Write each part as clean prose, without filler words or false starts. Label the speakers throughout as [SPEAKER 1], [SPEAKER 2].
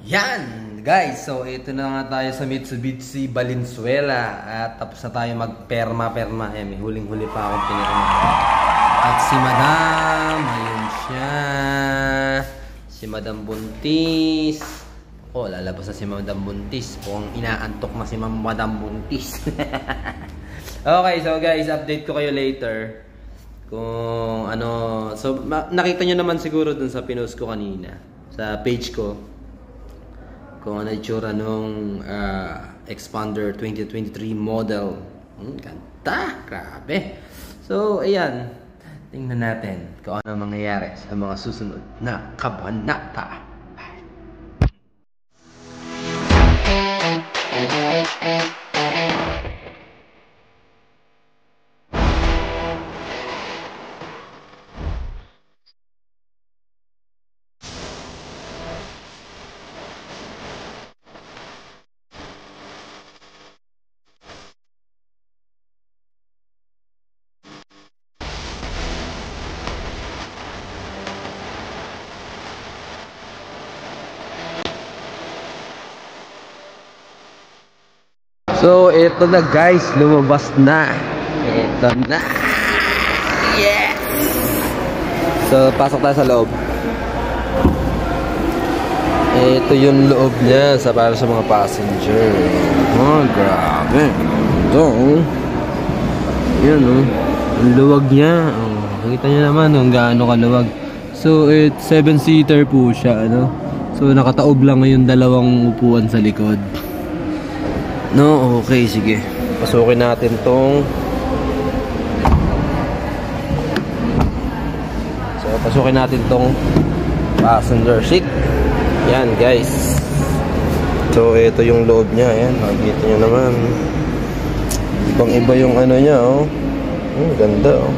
[SPEAKER 1] Yan, guys. So, ito na nga tayo sa Mitsubishi Valenzuela. At tapos na tayo magperma-perma. Eh, may huling-huli pa akong pinirma. At si Madam, ayun siya. Si Madam Buntis. Oh, lalabas na si Madam Buntis. Kung inaantok na si Madam Buntis. Okay, so guys, update ko kayo later. Kung ano, so nakita nyo naman siguro dun sa pinost ko kanina. Sa page ko. Kung ano itsura nung Expander 2023 model. Ganda, grabe. So, ayan. Tingnan natin kung ano mangyayari sa mga susunod na kabanata. So, ito na guys, lumabas na. Ito na. Yes! So, pasok tayo sa loob. Ito yung loob niya para sa mga passenger. Oh, grabe. Ito, oh. Yan, oh. Ang luwag niya. Oh, nakita niyo naman kung gaano kaluwag. So, 7-seater po siya, ano? So, nakataob lang ngayon dalawang upuan sa likod. No, okay, sige. Pasukin natin tong passenger seat. Yan, guys. So, ito yung loob niya. Ayan, makikita nyo naman. Ibang-iba yung ano niya, oh. Ganda, oh.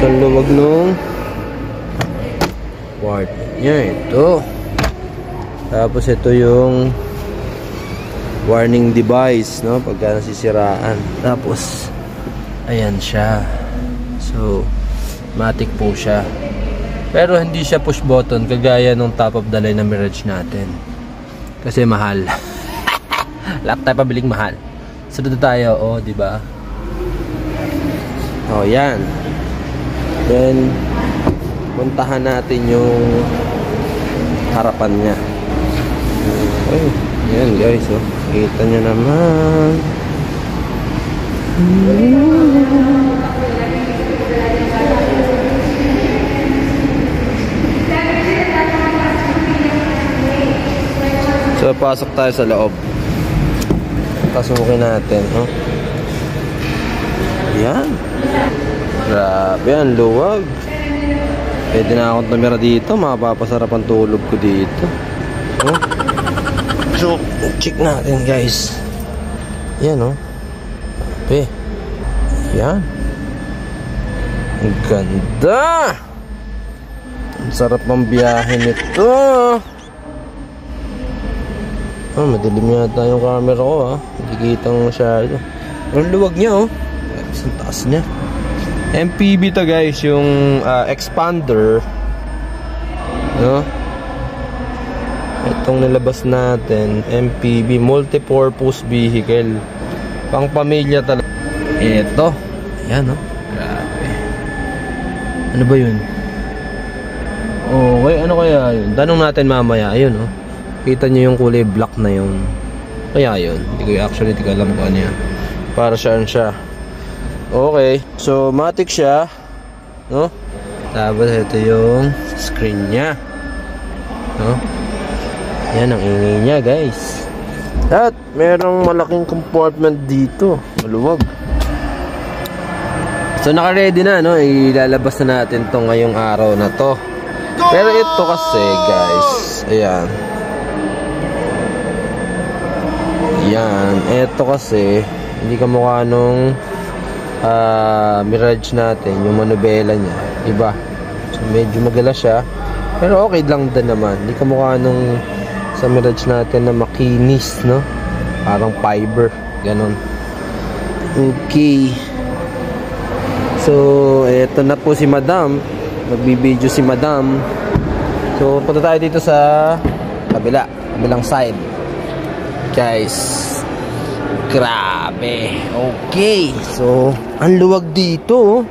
[SPEAKER 1] So, luwag nung ward niya, ito. Tapos, ito yung warning device, no, pagka nasisiraan. Tapos ayan siya. So matic po siya, pero hindi siya push button kagaya nung top of the line na Mirage natin kasi mahal. Lahat tayo pabiling mahal. Sunod tayo, oh, di ba? Oh, yan. Then puntahan natin yung harapan niya. Okay. Yan guys, oh. Kita nyo naman. So, pasok tayo sa loob. Pasukin natin, oh. Yan. Grabe, ang luwag. Pwede na akong tumira dito. Mapapasarap ang tulog ko dito. Oh. So, check natin guys. Yan, oh. Okay. Yan. Ang ganda. Ang sarap ng biyahe nito. Oh, madilim yata yung camera ko, ha. Hindi kitang masyado. Ang luwag niya, oh. Ang taas niya. MPV to guys, yung Expander. No? Itong nilabas natin, MPV, multi-purpose vehicle. Pang pamilya talaga. Ito. Ayan, oh. Grabe. Ano ba yun? Okay, ano kaya yun? Tanong natin mamaya. Ayun, oh. Kita nyo yung kulay black na yun. Kaya yun. Hindi ko alam kung ano yan. Para saan siya. Okay. So, matic siya. No? Tapos, ito yung screen niya. No? Yan ang ingay niya guys. At merong malaking compartment dito. Maluwag. So naka-ready na, no? Ilalabas na natin to ngayong araw na to. Pero ito kasi guys, ayan. Yan. Ito kasi hindi kamukha nung Mirage natin, yung manubela niya, diba? So medyo magala siya. Pero okay lang din naman. Hindi kamukha nung sa Mirage natin na makinis, no? Parang fiber, ganon. Okay. So, eto na po si Madam. Magbibideo si Madam. So, punta tayo dito sa Kabilang side. Guys, grabe. Okay. So, ang luwag dito.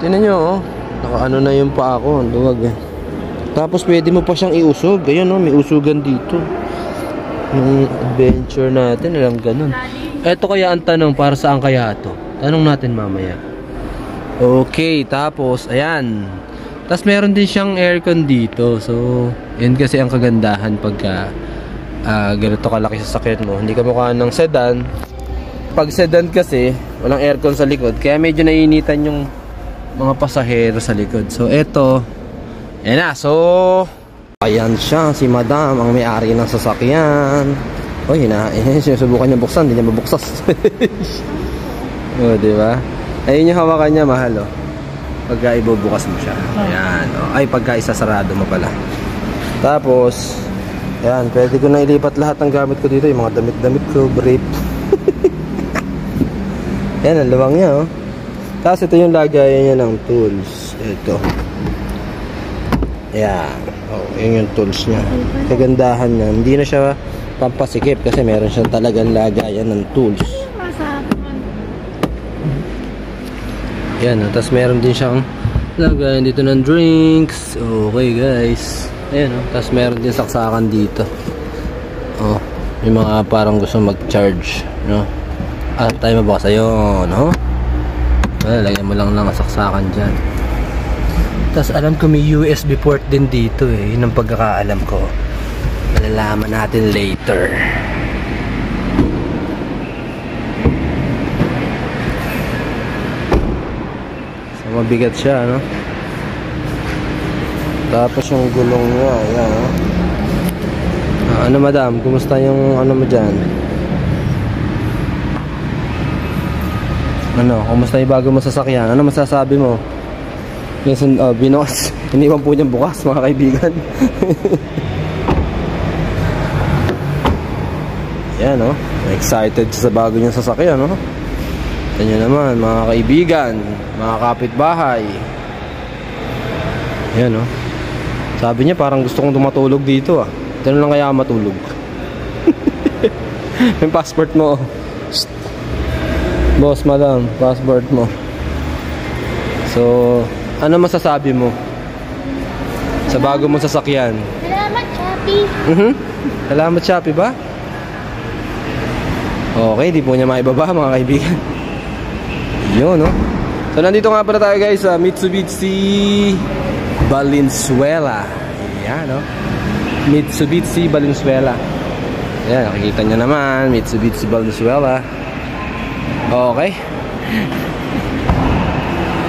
[SPEAKER 1] Tingnan nyo, oh. Nakaano na yung paa ko. Ang luwag, eh. Tapos, pwede mo pa siyang iusog. Ayun, oh. May usugan dito. Yung adventure natin, alam ganun. Eto kaya ang tanong, para saan kaya ito? Tanong natin mamaya. Okay, tapos, ayan. Tapos, meron din siyang aircon dito. So, yun kasi ang kagandahan pagka ganito kalaki sa sakyan mo. Hindi ka mukha ng sedan. Pag sedan kasi, walang aircon sa likod. Kaya medyo naiinitan yung mga pasahero sa likod. So, eto. Ayan na. So, ayan siya. Si Madam, ang may-ari ng sasakyan. O, sinusubukan niya buksan. Hindi niya mabuksas. O, diba? Ayun yung hawakan niya, mahal, o. Pagka ibubukas mo siya. Ayan. O. Ay, pagka isasarado mo pala. Tapos, ayan, pwede ko na ilipat lahat ng gamit ko dito. Yung mga damit-damit ko, brief. Ayan, ang luwang niya, oh. Tapos ito yung lagayan niya ng tools. Ito. Ayan. Oh, yun yung tools niya. Kagandahan niya. Hindi na siya pampasikip kasi meron siyang talagang lagayan ng tools. Ayan, tapos meron din siyang lagayan dito ng drinks. Okay, guys. Ayan, oh. Tapos meron din saksakan dito. Oh, may mga parang gusto mag-charge, no? Tayo mabasa yun, no? Lagyan mo lang ang saksakan dyan. Tapos alam ko may USB port din dito, eh. Yun ang pagkakaalam ko. Malalaman natin later. So, mabigat siya, no? Tapos yung gulong niya, ayan, oh. Ano, madam? Kumusta yung ano mo dyan? Ano? Kumusta yung bago mo sasakyan? Ano masasabi mo? Yes, binukas. Iniwan po niyang bukas, mga kaibigan. Ayan, oh. Excited sa bago niyang sasakyan, no? Ito nyo naman, mga kaibigan, mga kapitbahay. Ayan, oh. Sabi niya parang gusto kong tumatulog dito, ah. Ito lang kaya matulog. Yung passport mo. Shh. Boss, madam, passport mo. So, ano masasabi mo sa bago mong sasakyan?
[SPEAKER 2] Salamat, Shopee.
[SPEAKER 1] Salamat, Shopee ba? Okay, di po niya maibaba, mga kaibigan. Yun, no? So, nandito nga pala tayo, guys, sa Mitsubishi Valenzuela. Ayan, no? Mitsubishi Valenzuela. Ayan, nakikita nyo naman, Mitsubishi Valenzuela. Okay.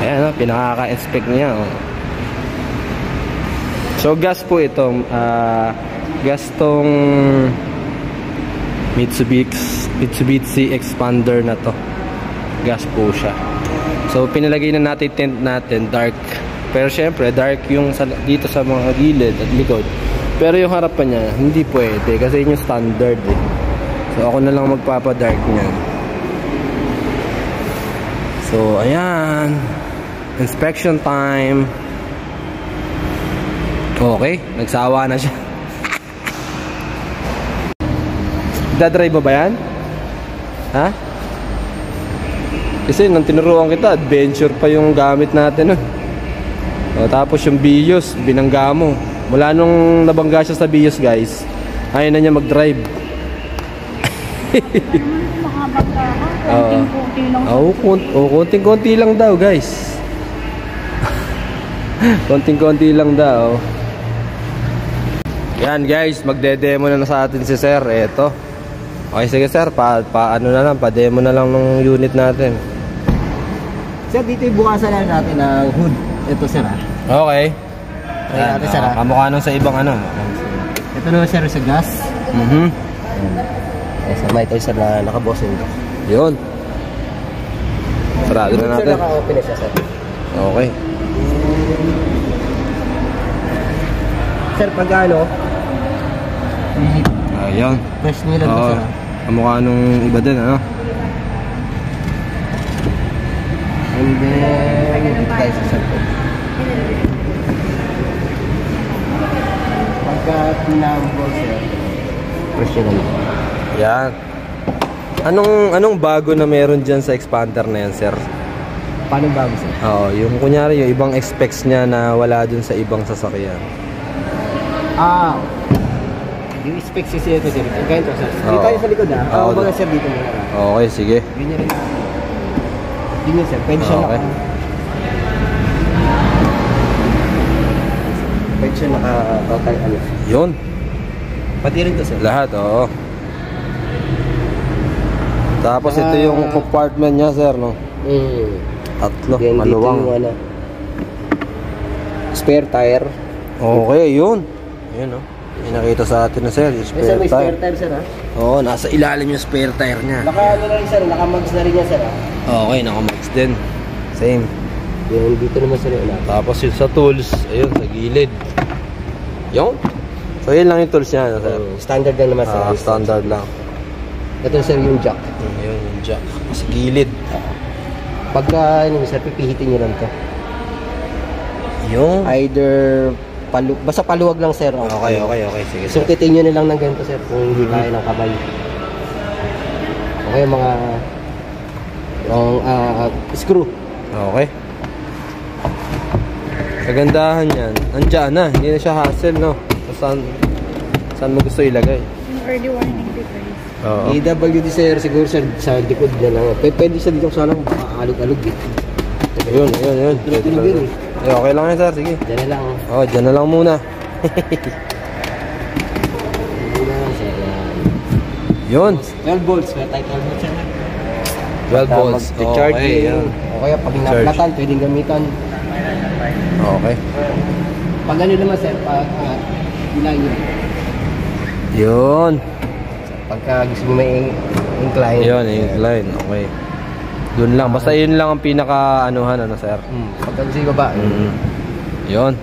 [SPEAKER 1] Ayan, no? Pinaka-inspect niya, oh. So, gas po ito. Gas tong Mitsubishi Expander na to. Gas po siya. So, pinalagay na natin tent natin, dark. Pero syempre, dark yung dito sa mga gilid at likod. Pero yung harapan niya, hindi pwede kasi yun yung standard, eh. So, ako na lang magpapa-dark niyan. So, ayan. Inspection time. Okay, nagsawa na siya. Dadrive mo ba yan? Ha? Kasi nang tinuruan kita, adventure pa yung gamit natin, o, tapos yung Vios, binangga mo. Mula nung nabangga siya sa Vios, guys, ayaw na niya mag-drive. Konting-konti lang daw, guys. Konting-konti lang daw. Yan, guys, magde-demo na sa atin si Sir. Eto. Okay, sige, Sir, ano na lang, pa-demo na lang ng unit natin.
[SPEAKER 3] Sir, dito yung bukasan lang natin ng hood. Ito, Sir, ha?
[SPEAKER 1] Okay.
[SPEAKER 3] Ayan, ito, Sir, ha?
[SPEAKER 1] Kamukha nung sa ibang ano.
[SPEAKER 3] Ito na, Sir, sa gas. Eh, Sir, may ito, Sir, na nakabosin ito.
[SPEAKER 1] Yun. Sarado na natin.
[SPEAKER 3] Sir, naka-open na siya, Sir.
[SPEAKER 1] Okay.
[SPEAKER 3] Sir, pag ano,
[SPEAKER 1] ayun.
[SPEAKER 3] fresh nila ito, Sir, ha?
[SPEAKER 1] Kamukha nung iba din, ano?
[SPEAKER 3] And then, dito tayo sa cellphone. Pagka pinambol, sir, presyo na lang.
[SPEAKER 1] Yan. Anong bago na meron dyan sa expander na yan, sir?
[SPEAKER 3] Paano bago, sir?
[SPEAKER 1] Oo, yung kunyari yung ibang specs niya na wala dun sa ibang sasakyan.
[SPEAKER 3] Yung specs kasi ito, sir. Ganito, sir. Dito
[SPEAKER 1] Oo.
[SPEAKER 3] tayo sa likod, ha?
[SPEAKER 1] Oo,
[SPEAKER 3] Mga sir, dito muna lang.
[SPEAKER 1] Okay, sige.
[SPEAKER 3] Ganyan rin. Ganyan, sir. Pwede siya
[SPEAKER 1] Okay.
[SPEAKER 3] Pwede siya naka-total, ano.
[SPEAKER 1] Yun.
[SPEAKER 3] Pati rin to, sir.
[SPEAKER 1] Lahat, oo. Tapos ito yung compartment niya, sir, no? Tatlo,
[SPEAKER 3] Then, dito
[SPEAKER 1] maluwang.
[SPEAKER 3] yung, ano, spare tire.
[SPEAKER 1] Okay, yun. Ayun, no? May nakita sa atin na, sir, yung
[SPEAKER 3] Sir,
[SPEAKER 1] spare
[SPEAKER 3] may spare
[SPEAKER 1] tire.
[SPEAKER 3] tire, sir, ha?
[SPEAKER 1] Oo, nasa ilalim yung spare tire niya.
[SPEAKER 3] Naka-ano na rin, sir. Naka-mags na rin yan, sir, ha?
[SPEAKER 1] Okay, naka-max din. Same.
[SPEAKER 3] Then, dito naman, sir, yung ulan.
[SPEAKER 1] Tapos yun sa tools, ayun, sa gilid. Yun. So, yun lang yung tools niya, no, sir?
[SPEAKER 3] Standard lang naman, sir.
[SPEAKER 1] Standard lang.
[SPEAKER 3] Ito, sir, yung jack.
[SPEAKER 1] Ayun, yung jack. Sa gilid.
[SPEAKER 3] Pagka, ano, sir, pipihitin nyo lang to.
[SPEAKER 1] Yung.
[SPEAKER 3] Either, basta paluwag lang, sir.
[SPEAKER 1] Okay. Sige, sir.
[SPEAKER 3] Sungkitin nyo na lang ng ganito, sir, kung hindi kaya ng kamay. Okay, mga yung screw.
[SPEAKER 1] Okay. Kagandahan yan. Nandiyan na. Hindi na siya hassle, no? Saan mo gusto ilagay?
[SPEAKER 2] Early warning device.
[SPEAKER 1] Oo.
[SPEAKER 3] AWD, sir, siguro, sir, sa likod na lang. Pwede sa dito sana kung makaalog-alog.
[SPEAKER 1] Ayun.
[SPEAKER 3] Tulog yun,
[SPEAKER 1] Okay lang yan, sir. Sige.
[SPEAKER 3] Diyan na lang.
[SPEAKER 1] Oh, dyan na lang muna. Yun.
[SPEAKER 3] 12 volts. Kaya tayo 12 volts, sir.
[SPEAKER 1] 12 volts.
[SPEAKER 3] Charging.
[SPEAKER 1] yan.
[SPEAKER 3] O kaya pag naplatan, pwedeng gamitan.
[SPEAKER 1] Okay.
[SPEAKER 3] Pag ano naman, sir, pag ilan yun.
[SPEAKER 1] Yun.
[SPEAKER 3] Pagka gusto mo may incline.
[SPEAKER 1] Yun, incline. Okay. Doon lang. Basta yun lang ang pinaka-anuhan, ano, sir?
[SPEAKER 3] Pagka gusto yung baba.
[SPEAKER 1] Yun.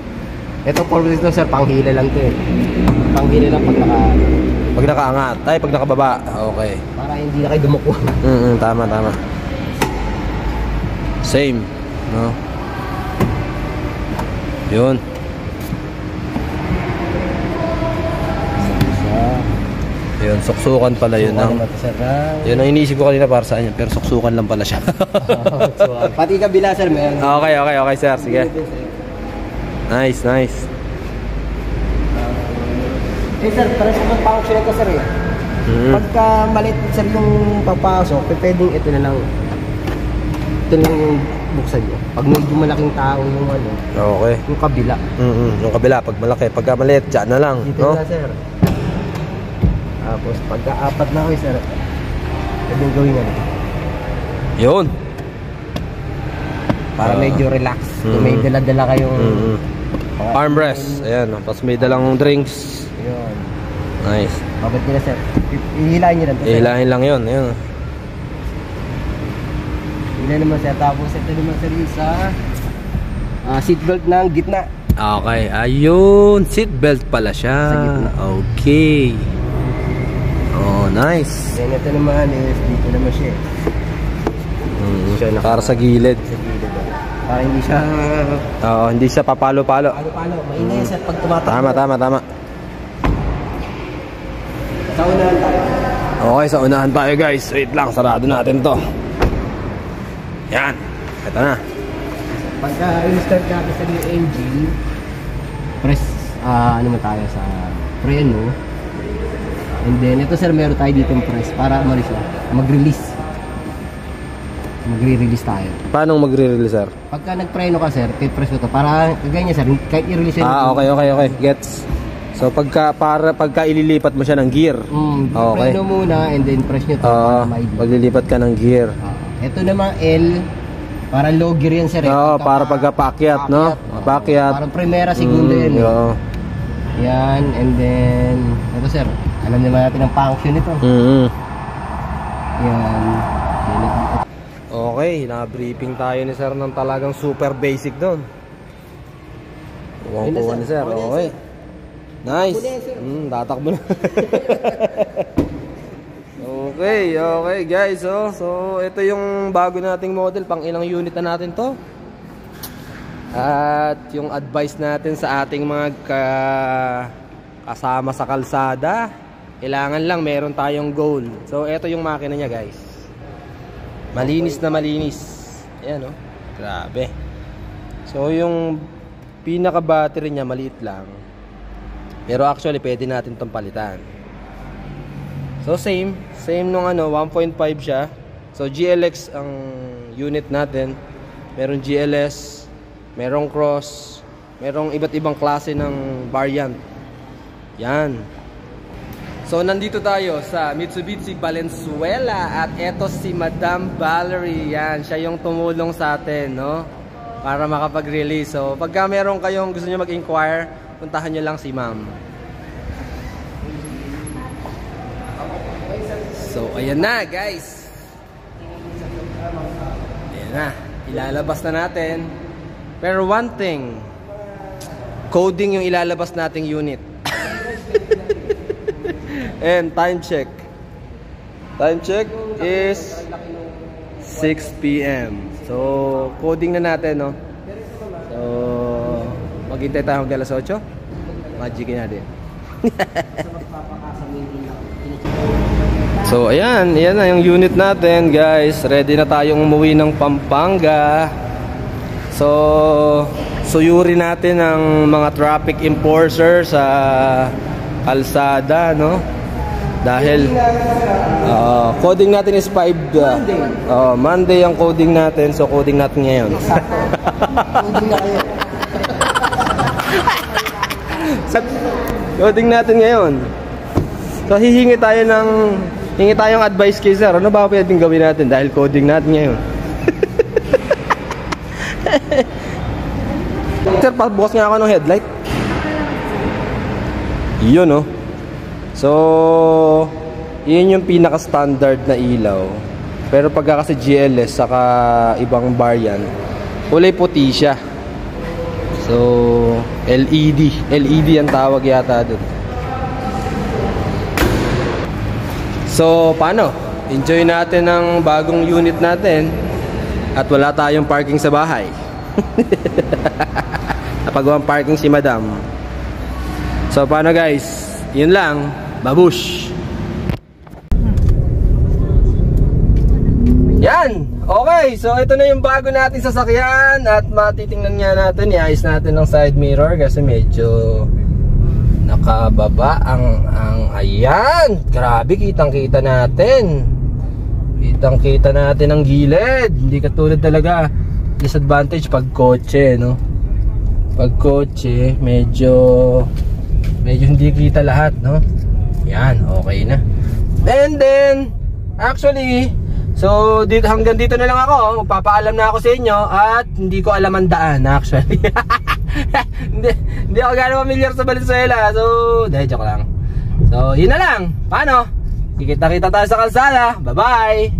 [SPEAKER 3] Ito, purpose nito, sir, panghila lang to eh. Panghila lang pag
[SPEAKER 1] Pag nakaangat. Ay, pag nakababa. Okay.
[SPEAKER 3] para hindi na kayo dumuko.
[SPEAKER 1] Tama. Same. No? Yun. Yun, suksukan pala yun. Yun ang iniisip ko kanina para saan yun. Pero suksukan lang pala siya.
[SPEAKER 3] Pati kabila, sir, meron.
[SPEAKER 1] Okay, sir. Sige. Nice.
[SPEAKER 3] Eh, sir, parang sa function ito, sir, eh. Pagka maliit, sir, yung papasok, pwedeng ito na lang. Ito lang yung buksan nyo. Pag medyo malaking tao yung ano,
[SPEAKER 1] Okay.
[SPEAKER 3] yung kabila.
[SPEAKER 1] Yung kabila, pag malaki. Pagka maliit, dyan na lang.
[SPEAKER 3] Dito
[SPEAKER 1] No?
[SPEAKER 3] na, sir. Tapos, pagka apat na kayo, sir, pwedeng gawin na.
[SPEAKER 1] Yun.
[SPEAKER 3] Para medyo relax. Kung may dala-dala kayong
[SPEAKER 1] Armrest. Ayan. Tapos may dalang drinks.
[SPEAKER 3] yun.
[SPEAKER 1] Nice.
[SPEAKER 3] Babad nila, sir. Ihilahin nyo lang. to, sir.
[SPEAKER 1] Ihilahin lang yun. Ayun.
[SPEAKER 3] Ilan naman, sir. Tapos, ito naman, sir, yung sa seatbelt ng gitna.
[SPEAKER 1] Okay. Ayun. Seatbelt pala siya.
[SPEAKER 3] Sa gitna.
[SPEAKER 1] Okay. Oh, nice.
[SPEAKER 3] Then, ito naman is dito naman siya. Siya
[SPEAKER 1] Para sa gilid.
[SPEAKER 3] Sa gilid. Para hindi siya
[SPEAKER 1] Oo, hindi siya papalo-palo.
[SPEAKER 3] palo-palo. Mainay, sir, pag tumatakbo.
[SPEAKER 1] Tama.
[SPEAKER 3] Sa unahan tayo.
[SPEAKER 1] Okay, sa unahan tayo, guys. Wait lang, sarado natin to. Yan. Ito na.
[SPEAKER 3] Pagka i-start natin sa new engine, press, ano man tayo sa preno. And then, ito, sir, meron tayo ditong press para mag-release. Magre-release tayo.
[SPEAKER 1] Paano magre-release, sir?
[SPEAKER 3] Pagka nag-preno ka, sir, press mo to. Para, ganyan, sir, kahit i-release yun.
[SPEAKER 1] Okay. Gets. So, pagka ililipat mo siya ng gear. Okay.
[SPEAKER 3] Preno muna, and then press nyo to.
[SPEAKER 1] Paglilipat ka ng gear.
[SPEAKER 3] Ito naman L, para low gear yan, sir.
[SPEAKER 1] Para pagka-pakyat, no? Pakyat.
[SPEAKER 3] Parang primera, segunda yan.
[SPEAKER 1] Oo.
[SPEAKER 3] Yan, and then, ito, sir, alam naman natin ang function nito. Yan.
[SPEAKER 1] Okay, na-briefing tayo ni sir ng talagang super basic doon. Kuha ni sir, okay. Nice. Tatakbo na. Okay guys, so ito yung bago nating model, pang ilang unit na natin to. At yung advice natin sa ating mga kasama sa kalsada. Kailangan lang meron tayong goal. So ito yung makina niya, guys. Malinis na malinis. Ayan, oh. Grabe. So yung pinaka battery niya maliit lang. Pero actually pwede natin tong palitan. So same nung 1.5 siya. So GLX ang unit natin. Meron GLS, merong Cross, merong iba't ibang klase ng variant. Yan. So nandito tayo sa Mitsubishi Valenzuela at eto si Madam Valerie. Yan, siya yung tumulong sa atin, no? Para makapag-release. So pagka meron kayong gusto niyo mag-inquire, puntahan nyo lang si Ma'am. So ayan na, guys. Ayan na. Ilalabas na natin. Pero one thing, coding yung ilalabas nating unit. And time check. Time check is 6 PM. So coding na natin, no? So maghintay tayo hanggang alas 8. Magicin natin. So ayan na yung unit natin, guys. Ready na tayong umuwi ng Pampanga. So suyuri natin ang mga traffic enforcer sa kalsada, no? Dahil coding natin is 5 Monday ang coding natin. So coding natin ngayon. Coding natin ngayon. So hingi tayong advice kay sir. Ano ba pwedeng gawin natin dahil coding natin ngayon? Sir, pabukas nga ako ng headlight. Yun, no? So yun yung pinaka-standard na ilaw. Pero pagka kasi GLS saka ibang variant, kulay puti siya. So LED ang tawag yata dun. So paano? Enjoy natin ang bagong unit natin at wala tayong parking sa bahay. Napagawang parking si Madam. So paano, guys? Yun lang. Babush! Yan! Okay, so ito na yung bago natin sasakyan at matitingnan nga natin, iayos natin ng side mirror kasi medyo nakababa ang ayan, grabe, kitang-kita natin. Kitang-kita natin ang gilid. Hindi katulad talaga disadvantage pag kotse, no? Pag kotse, medyo hindi kita lahat, no? Yan, okay na. And then, actually, so hanggang dito na lang ako. Magpapaalam na ako sa inyo at hindi ko alam ang daan, actually. hindi ako gano'ng familiar sa Valenzuela. So, joke lang. So, yun na lang. Paano? Kikita-kita tayo sa kalsada. Bye-bye!